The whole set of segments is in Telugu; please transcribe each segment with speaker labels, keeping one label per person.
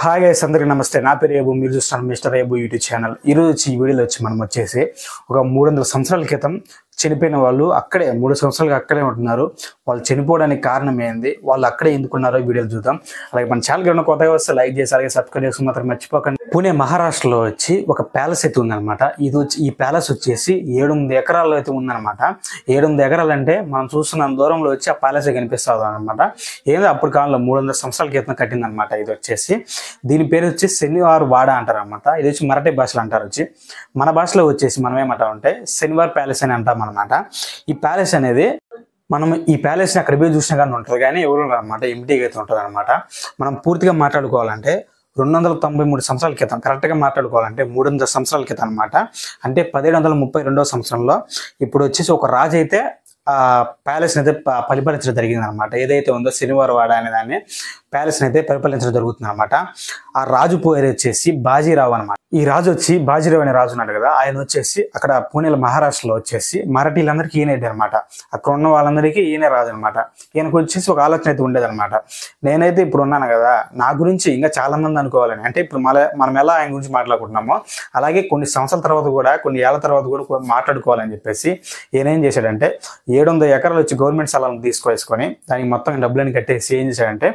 Speaker 1: హాయ్ గైస్, అందరికీ నమస్తే. నా పేరు ఏబు, మీరు చూస్తున్నారు మిస్టర్ ఏబు యూట్యూబ్ ఛానల్. ఈరోజు ఈ వీడియోలో మనం వచ్చేసి ఒక 300 సంవత్సరాల క్రితం చనిపోయిన వాళ్ళు అక్కడే 3 సంవత్సరాలుగా అక్కడే ఉంటున్నారు. వాళ్ళు చనిపోవడానికి కారణం ఏంది, వాళ్ళు అక్కడే ఎందుకున్నారో వీడియోలు చూద్దాం. అలాగే మన ఛానల్ కన్నా కొత్తగా వస్తే లైక్ చేసి అలాగే సబ్స్క్రైబ్ చేసుకుని మాత్రం మర్చిపోకండి. పూణే మహారాష్ట్రలో వచ్చి ఒక ప్యాలెస్ అయితే ఉందన్నమాట. ఈ ప్యాలెస్ వచ్చేసి 7-8 ఎకరాల్లో అయితే ఉందన్నమాట. 7-8 ఎకరాలు అంటే మనం చూస్తున్న దూరంలో వచ్చి ఆ ప్యాలెస్ కనిపిస్తుంది అనమాట. ఏదో అప్పుడు కాలంలో 300 సంవత్సరాల క్రితం కట్టిందనమాట. ఇది వచ్చేసి దీని పేరు వచ్చి శనివార్ వాడ అంటారు అనమాట. ఇది వచ్చి మరాఠీ భాషలో అంటారు. వచ్చి మన భాషలో వచ్చేసి మనం ఏమంటామంటే శనివార్ ప్యాలెస్ అని అంటాం అనమాట. ఈ ప్యాలెస్ అనేది మనం ఈ ప్యాలెస్ని అక్కడ పోయి చూసినా కానీ ఉంటుంది, కానీ ఎవరు అనమాట ఎంటీగా అయితే ఉంటుంది అనమాట. మనం పూర్తిగా మాట్లాడుకోవాలంటే 293 సంవత్సరాల క్రితం, కరెక్ట్గా మాట్లాడుకోవాలంటే 300 సంవత్సరాల క్రితం అనమాట. అంటే 1732 సంవత్సరంలో ఇప్పుడు వచ్చేసి ఒక రాజు అయితే ఆ ప్యాలెస్ని అయితే పరిపాలించడం జరిగింది అనమాట. ఏదైతే ఉందో శనివార్ వాడ అనే దాన్ని ప్యాలెస్ని అయితే పరిపాలించడం జరుగుతుంది అనమాట. ఆ రాజు పేరు వచ్చేసి బాజీరావు అనమాట. ఈ రాజు వచ్చి బాజీరావు అనే రాజు ఉన్నాడు కదా, ఆయన వచ్చేసి అక్కడ పూణేలో మహారాష్ట్రలో వచ్చేసి మరాఠీలందరికీ ఈయన అనమాట. అక్కడ ఉన్న వాళ్ళందరికీ ఈయనే రాజు అనమాట. ఈయనకు వచ్చేసి ఒక ఆలోచన అయితే ఉండేది అనమాట. నేనైతే ఇప్పుడు ఉన్నాను కదా, నా గురించి ఇంకా చాలా మంది అనుకోవాలని. అంటే ఇప్పుడు మనం ఎలా ఆయన గురించి మాట్లాడుకుంటున్నామో అలాగే కొన్ని సంవత్సరాల తర్వాత కూడా, కొన్ని ఏళ్ల తర్వాత కూడా మాట్లాడుకోవాలని చెప్పేసి ఈయన ఏం చేశాడంటే 700 ఎకరాలు వచ్చి గవర్నమెంట్ స్థలాలను తీసుకొసుకొని దానికి మొత్తం డబ్బులని కట్టేసి ఏం చేశాడంటే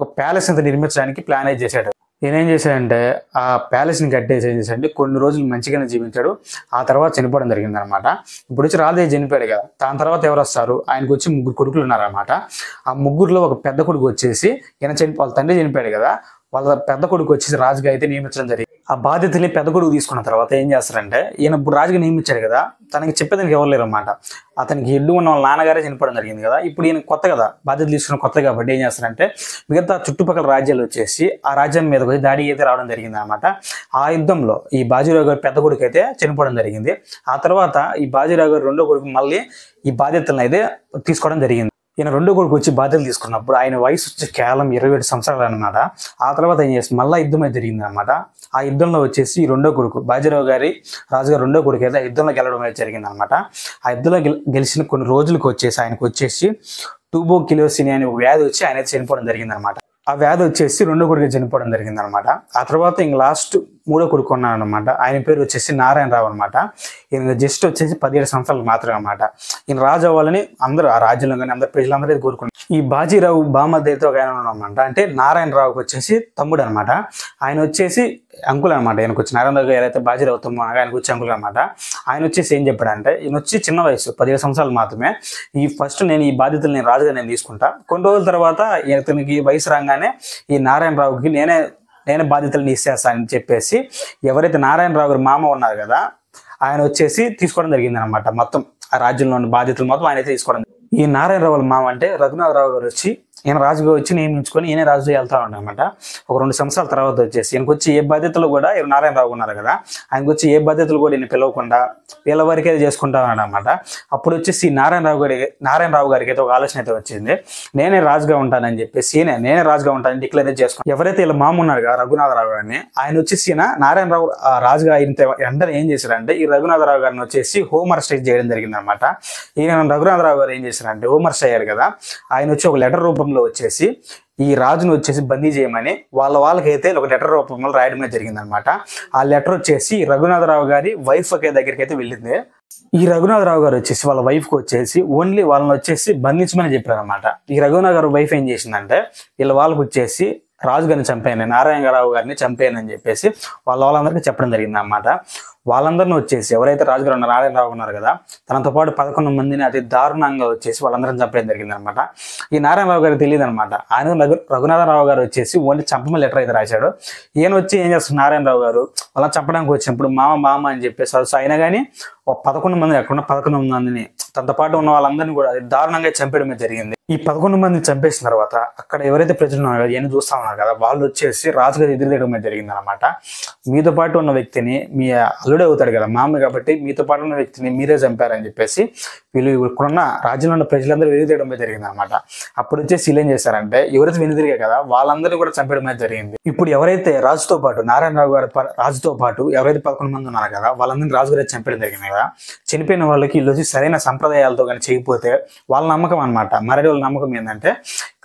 Speaker 1: ఒక ప్యాలెస్ అంతా నిర్మించడానికి ప్లాన్ అయితే చేశాడు. ఈయన ఏం చేశాడంటే ఆ ప్యాలెస్ని కట్టేసి ఏం చేశాడంటే కొన్ని రోజులు మంచిగానే జీవించాడు. ఆ తర్వాత చనిపోవడం జరిగింది అనమాట. ఇప్పుడు వచ్చి రాజే చనిపోయాడు కదా, దాని తర్వాత ఎవరు వస్తారు, ఆయనకు వచ్చి 3 కొడుకులు ఉన్నారనమాట. ఆ ముగ్గురులో ఒక పెద్ద కొడుకు వచ్చేసి వాళ్ళ తండ్రి చనిపోయాడు కదా, వాళ్ళ పెద్ద కొడుకు వచ్చేసి రాజుగా అయితే నియమించడం జరిగింది. ఆ బాధ్యతని పెద్ద కొడుకు తీసుకున్న తర్వాత ఏం చేస్తారంటే, ఈయన ఇప్పుడు రాజుగా నియమించాడు కదా, తనకి చెప్పేదానికి ఎవరు లేరు అనమాట. అతనికి ఎడ్డు ఉన్న వాళ్ళ నాన్నగారే చనిపోవడం జరిగింది కదా. ఇప్పుడు ఈయన కొత్త కదా, బాధ్యత తీసుకున్న కొత్త కాబట్టి ఏం చేస్తారంటే మిగతా చుట్టుపక్కల రాజ్యాలు వచ్చేసి ఆ రాజ్యం మీద వచ్చి దాడి అయితే రావడం జరిగింది అనమాట. ఆ యుద్ధంలో ఈ బాజీరావు గారు పెద్ద కొడుకు అయితే చనిపోవడం జరిగింది. ఆ తర్వాత ఈ బాజీరావు గారు రెండో కొడుకు మళ్ళీ ఈ బాధ్యతలను అయితే తీసుకోవడం జరిగింది. ఈయన రెండో కొడుకు వచ్చి బాధ్యతలు తీసుకున్నప్పుడు ఆయన వయసు వచ్చి కేవలం 27 సంవత్సరాలు అనమాట. ఆ తర్వాత ఏం చేసి మళ్ళీ యుద్ధం అయితే జరిగింది అనమాట. ఆ యుద్ధంలో వచ్చేసి ఈ రెండో కొడుకు బాజీరావు గారి రాజుగారు రెండో కొడుకు అయితే యుద్ధంలో గెలవడం అయితే జరిగింది అనమాట. ఆ యుద్ధంలో గెలిచిన కొన్ని రోజులకు వచ్చేసి ఆయనకు వచ్చేసి ట్యూబోకిలోసిస్ అనే వ్యాధి వచ్చి ఆయన అయితే చనిపోవడం జరిగింది అనమాట. ఆ వ్యాధి వచ్చేసి రెండో కొడుకు చనిపోవడం జరిగింది అనమాట. ఆ తర్వాత ఇంక లాస్ట్ మూడో కొడుకు ఉన్నాడు అనమాట. ఆయన పేరు వచ్చేసి నారాయణరావు అనమాట. ఈయన జస్ట్ వచ్చేసి 17 సంవత్సరాలు మాత్రమే అనమాట. ఈయన రాజు అవ్వాలని అందరూ ఆ రాజ్యంలో కానీ అందరు ప్రజలందరూ కోరుకున్నారు. ఈ బాజీరావు బామర్దితో ఒక ఆయన అనమాట. అంటే నారాయణరావుకి వచ్చేసి తమ్ముడు అనమాట. ఆయన వచ్చేసి అంకుల్ అనమాట. ఆయనకు వచ్చి నారాయణరావు గారు అయితే బాజీరావు తమ్ముడు ఆయనకు వచ్చి అంకుల్ అనమాట. ఆయన వచ్చేసి ఏం చెప్పాడంటే, ఈయన వచ్చి చిన్న వయసు 17 సంవత్సరాలు మాత్రమే. ఫస్ట్ నేను ఈ బాధ్యతలు నేను రాజుగా నేను తీసుకుంటా, కొన్ని రోజుల తర్వాత ఇతనికి వయసు రాగానే ఈ నారాయణరావుకి నేనే బాధ్యతలను ఇచ్చేస్తానని చెప్పేసి ఎవరైతే నారాయణరావు గారు మామ ఉన్నారు కదా, ఆయన వచ్చేసి తీసుకోవడం జరిగింది అనమాట. మొత్తం ఆ రాజ్యంలోని బాధ్యతలు మొత్తం ఆయన అయితే తీసుకోవడం. ఈ నారాయణరావు వాళ్ళ మామ అంటే రఘునాథరావు గారు వచ్చి ఈయన రాజుగా వచ్చి నియమించుకొని ఈయన రాజు వెళ్తా ఉన్నాడనమాట. ఒక 2 సంవత్సరాల తర్వాత వచ్చేసి ఈయనకు వచ్చి ఏ బాధ్యతలు కూడా నారాయణరావు ఉన్నారు కదా, ఆయనకు వచ్చి ఏ బాధ్యతలు కూడా ఈయన పిలవకుండా వీళ్ళ వరకు అయితే చేసుకుంటా ఉన్నాడు అనమాట. అప్పుడు వచ్చేసి నారాయణరావు గారికి అయితే ఒక ఆలోచన అయితే వచ్చింది. నేనే రాజుగా ఉంటానని చెప్పేసి నేనే రాజుగా ఉంటానని డిక్లేర్ చేసుకుని ఎవరైతే ఇలా మామ ఉన్నారు కదా రఘునాథరావు గారిని, ఆయన వచ్చేసి ఈయన నారాయణరావు రాజుగా అయిన వెంటనే ఏం చేశారంటే ఈ రఘునాథరావు గారిని వచ్చేసి హోమ్ అరెస్ట్ చేయడం జరిగింది అనమాట. ఈయన రఘునాథరావు గారు ఏం చేశారంటే హోమ్ అరెస్ట్ అయ్యారు కదా, ఆయన వచ్చి ఒక లెటర్ రూపంలో వచ్చేసి ఈ రాజును వచ్చేసి బందీ చేయమని వాళ్ళకైతే ఒక లెటర్ రూపంలో రాయడమే జరిగింది అనమాట. ఆ లెటర్ వచ్చేసి రఘునాథరావు గారి వైఫ్ దగ్గరికి అయితే వెళ్ళింది. ఈ రఘునాథరావు గారు వచ్చేసి వాళ్ళ వైఫ్కి వచ్చేసి ఓన్లీ వాళ్ళని వచ్చేసి బంధించమని చెప్పారు అనమాట. ఈ రఘునాథరావు వైఫ్ ఏం చేసిందంటే వాళ్ళకి వచ్చేసి రాజుగారిని చంపాను, నారాయణరావు గారిని చంపానని చెప్పేసి వాళ్ళందరికీ చెప్పడం జరిగింది అన్నమాట. వాళ్ళందరినీ వచ్చేసి ఎవరైతే రాజుగారు నారాయణరావు ఉన్నారు కదా, తనతో పాటు 11 మందిని అతి దారుణంగా వచ్చేసి వాళ్ళందరం చంపడం జరిగింది అనమాట. ఈ నారాయణరావు గారికి తెలియదు అనమాట. ఆయన రఘునాథరావు గారు వచ్చేసి ఓన్లీ చంపమని లెటర్ అయితే రాశాడు. ఈయన వచ్చి ఏం చేస్తారు, నారాయణరావు గారు వాళ్ళని చంపడానికి వచ్చినప్పుడు మామ అని చెప్పేసి అయినా కానీ 11 మంది ఎక్కడ 11 మందిని తనతో పాటు ఉన్న వాళ్ళందరినీ కూడా దారుణంగా చంపడమే జరిగింది. ఈ 11 మందిని చంపేసిన తర్వాత అక్కడ ఎవరైతే ప్రజలు ఉన్నారో ఇవన్నీ చూస్తా ఉన్నారు కదా, వాళ్ళు వచ్చేసి రాజుగారు ఎదురుదేయడమే జరిగింది అనమాట. మీతో పాటు ఉన్న వ్యక్తిని మీ అల్లుడే అవుతాడు కదా మామ, కాబట్టి మీతో పాటు ఉన్న వ్యక్తిని మీరే చంపారని చెప్పేసి వీళ్ళు ఇక్కడున్న రాజ్యంలో ఉన్న ప్రజలందరూ వెనుదిరగడమే జరిగింది అనమాట. అప్పుడు వచ్చేసి వీళ్ళు ఏం చేశారంటే ఎవరైతే వెనుదిరిగా కదా వాళ్ళందరినీ కూడా చంపడమే జరిగింది. ఇప్పుడు ఎవరైతే రాజుతో పాటు నారాయణరావు గారు రాజుతో పాటు ఎవరైతే 11 మంది ఉన్నారు కదా వాళ్ళందరినీ రాజుగారు చంపడం జరిగింది కదా. చనిపోయిన వాళ్ళకి వీళ్ళు వచ్చి సరైన సంప్రదాయాలతో కానీ చేయకపోతే వాళ్ళ నమ్మకం అనమాట. మరడి వాళ్ళ నమ్మకం ఏంటంటే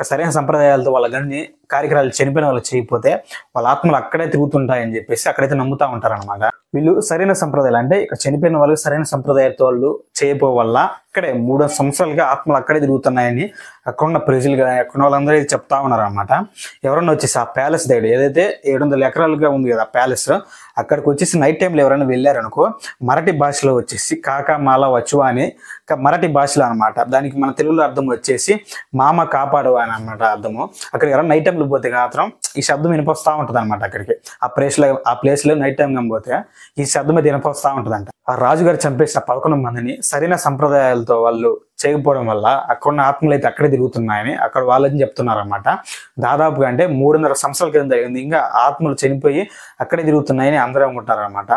Speaker 1: సరైన సంప్రదాయాలతో వాళ్ళ గడిని కార్యక్రమాలు చనిపోయిన వాళ్ళు చేయకపోతే వాళ్ళ ఆత్మలు అక్కడే తిరుగుతుంటాయని చెప్పేసి అక్కడైతే నమ్ముతా ఉంటారనమాట. వీళ్ళు సరైన సంప్రదాయాలు అంటే ఇక్కడ చనిపోయిన వాళ్ళు సరైన సంప్రదాయాలతో వాళ్ళు చేయపో వల్ల అక్కడే 3 సంవత్సరాలుగా ఆత్మలు అక్కడే తిరుగుతున్నాయని అక్కడున్న ప్రజలు కానీ అక్కడ వాళ్ళందరూ చెప్తా ఉన్నారు అనమాట. ఎవరన్నా వచ్చేసి ఆ ప్యాలెస్ దగ్గర ఏదైతే 700 ఎకరాలుగా ఉంది కదా ప్యాలెస్, అక్కడికి వచ్చేసి నైట్ టైంలో ఎవరైనా వెళ్ళారనుకో మరాఠీ భాషలో వచ్చేసి కాకా మాల వచ్చువా అని మరాఠీ భాషలో అనమాట. దానికి మన తెలుగులో అర్థం వచ్చేసి మామ కాపాడు అని అనమాట అర్థము. అక్కడ ఎవరైనా నైట్ టైంలో పోతే మాత్రం ఈ శబ్దం వినిపిస్తూ ఉంటుంది అనమాట. అక్కడికి ఆ ప్లేస్లో నైట్ టైం పోతే ఈ శబ్దం అయితే వినిపిస్తూ ఉంటుందంట. ఆ రాజుగారు చంపేసిన 11 మందిని సరైన సంప్రదాయాలతో వాళ్ళు చేయకపోవడం వల్ల అక్కడున్న ఆత్మలు అయితే అక్కడే తిరుగుతున్నాయని అక్కడ వాళ్ళని చెప్తున్నారు అనమాట. దాదాపుగా అంటే 300 సంవత్సరాల క్రితం జరిగింది, ఇంకా ఆత్మలు చనిపోయి అక్కడే తిరుగుతున్నాయని అందరూ అనుకుంటారు అనమాట.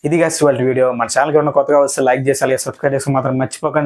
Speaker 1: ఇది గాయ్స్ ఇవాళ వీడియో. మన ఛానల్కి ఉన్న కొత్తగా వస్తే లైక్ చేసి అలాగే సబ్స్క్రైబ్ చేసి మాత్రం మర్చిపోకండి.